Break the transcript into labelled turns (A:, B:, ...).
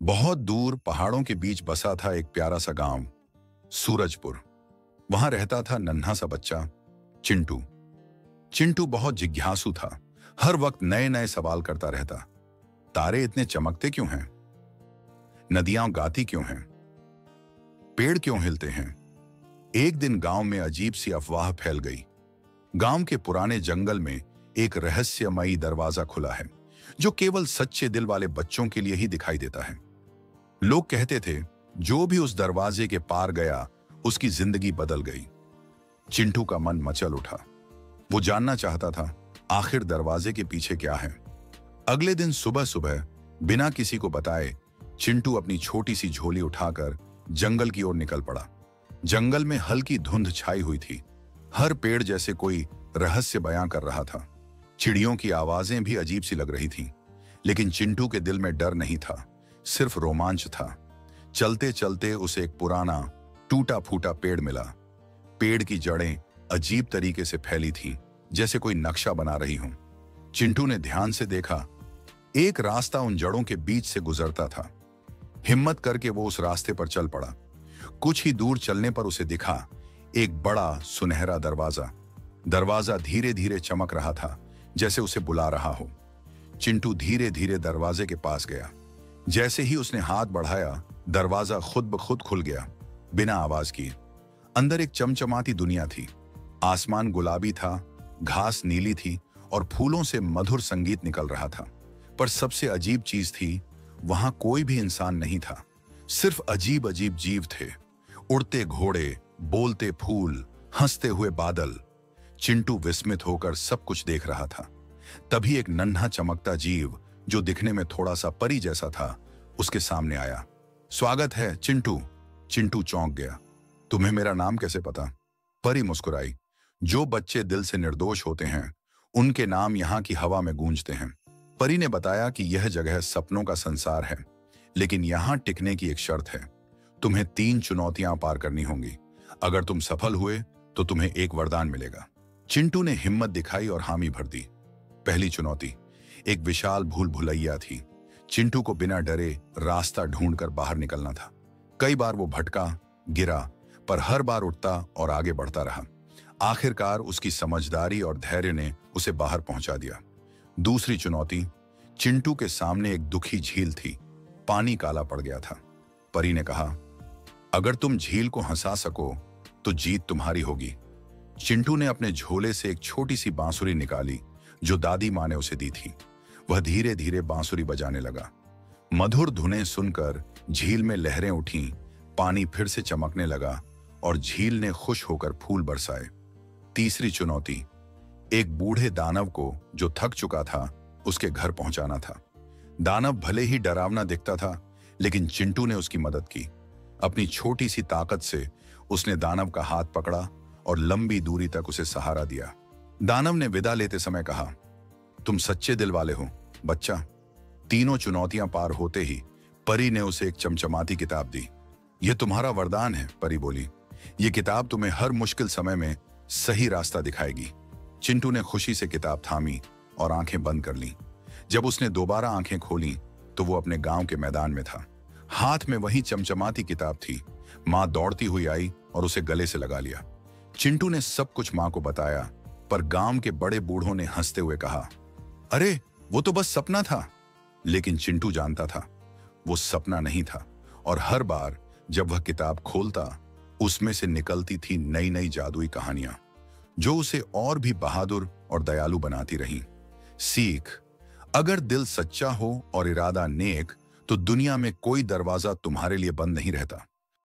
A: बहुत दूर पहाड़ों के बीच बसा था एक प्यारा सा गांव, सूरजपुर। वहां रहता था नन्हा सा बच्चा, चिंटू। चिंटू बहुत जिज्ञासु था, हर वक्त नए नए सवाल करता रहता। तारे इतने चमकते क्यों हैं? नदियां गाती क्यों हैं? पेड़ क्यों हिलते हैं? एक दिन गांव में अजीब सी अफवाह फैल गई। गांव के पुराने जंगल में एक रहस्यमयी दरवाजा खुला है, जो केवल सच्चे दिल वाले बच्चों के लिए ही दिखाई देता है। लोग कहते थे, जो भी उस दरवाजे के पार गया, उसकी जिंदगी बदल गई। चिंटू का मन मचल उठा। वो जानना चाहता था, आखिर दरवाजे के पीछे क्या है। अगले दिन सुबह सुबह बिना किसी को बताए चिंटू अपनी छोटी सी झोली उठाकर जंगल की ओर निकल पड़ा। जंगल में हल्की धुंध छाई हुई थी। हर पेड़ जैसे कोई रहस्य बयां कर रहा था। चिड़ियों की आवाजें भी अजीब सी लग रही थीं, लेकिन चिंटू के दिल में डर नहीं था, सिर्फ रोमांच था। चलते चलते उसे एक पुराना टूटा फूटा पेड़ मिला। पेड़ की जड़ें अजीब तरीके से फैली थीं, जैसे कोई नक्शा बना रही हो। चिंटू ने ध्यान से देखा, एक रास्ता उन जड़ों के बीच से गुजरता था। हिम्मत करके वो उस रास्ते पर चल पड़ा। कुछ ही दूर चलने पर उसे दिखा एक बड़ा सुनहरा दरवाजा। दरवाजा धीरे धीरे चमक रहा था, जैसे उसे बुला रहा हो। चिंटू धीरे धीरे दरवाजे के पास गया। जैसे ही उसने हाथ बढ़ाया, दरवाजा खुद ब खुद खुल गया, बिना आवाज किए। अंदर एक चमचमाती दुनिया थी। आसमान गुलाबी था, घास नीली थी और फूलों से मधुर संगीत निकल रहा था। पर सबसे अजीब चीज थी, वहां कोई भी इंसान नहीं था, सिर्फ अजीब अजीब जीव थे। उड़ते घोड़े, बोलते फूल, हंसते हुए बादल। चिंटू विस्मित होकर सब कुछ देख रहा था। तभी एक नन्हा चमकता जीव, जो दिखने में थोड़ा सा परी जैसा था, उसके सामने आया। स्वागत है चिंटू। चिंटू चौंक गया। तुम्हें मेरा नाम कैसे पता? परी मुस्कुराई। जो बच्चे दिल से निर्दोष होते हैं, उनके नाम यहाँ की हवा में गूंजते हैं। परी ने बताया कि यह जगह सपनों का संसार है, लेकिन यहाँ टिकने की एक शर्त है। तुम्हें 3 चुनौतियां पार करनी होंगी। अगर तुम सफल हुए तो तुम्हें एक वरदान मिलेगा। चिंटू ने हिम्मत दिखाई और हामी भर दी। पहली चुनौती, एक विशाल भूल भुलैया थी। चिंटू को बिना डरे रास्ता ढूंढकर बाहर निकलना था। कई बार वो भटका, गिरा, पर हर बार उठता और आगे बढ़ता रहा। आखिरकार उसकी समझदारी और धैर्य ने उसे बाहर पहुंचा दिया। दूसरी चुनौती, चिंटू के सामने एक दुखी झील थी। पानी काला पड़ गया था। परी ने कहा, अगर तुम झील को हंसा सको तो जीत तुम्हारी होगी। चिंटू ने अपने झोले से एक छोटी सी बांसुरी निकाली, जो दादी माँ ने उसे दी थी। वह धीरे धीरे बांसुरी बजाने लगा। मधुर धुनें सुनकर झील में लहरें उठीं, पानी फिर से चमकने लगा और झील ने खुश होकर फूल बरसाए। तीसरी चुनौती, एक बूढ़े दानव को, जो थक चुका था, उसके घर पहुंचाना था। दानव भले ही डरावना दिखता था, लेकिन चिंटू ने उसकी मदद की। अपनी छोटी सी ताकत से उसने दानव का हाथ पकड़ा और लंबी दूरी तक उसे सहारा दिया। दानव ने विदा लेते समय कहा, तुम सच्चे दिल वाले हो बच्चा। तीनों चुनौतियां पार होते ही परी ने उसे एक चमचमाती किताब दी। यह तुम्हारा वरदान है, परी बोली। यह किताब तुम्हें हर मुश्किल समय में सही रास्ता दिखाएगी। चिंटू ने खुशी से किताब थामी और आंखें बंद कर लीं। जब उसने दोबारा आंखें खोलीं, तो वो अपने गांव के मैदान में था। हाथ में वही चमचमाती किताब थी। माँ दौड़ती हुई आई और उसे गले से लगा लिया। चिंटू ने सब कुछ माँ को बताया, पर गांव के बड़े बूढ़ों ने हंसते हुए कहा, अरे वो तो बस सपना था। लेकिन चिंटू जानता था, वो सपना नहीं था। और हर बार जब वह किताब खोलता, उसमें से निकलती थी नई नई जादुई कहानियां, जो उसे और भी बहादुर और दयालु बनाती रहीं। सीख, अगर दिल सच्चा हो और इरादा नेक, तो दुनिया में कोई दरवाजा तुम्हारे लिए बंद नहीं रहता।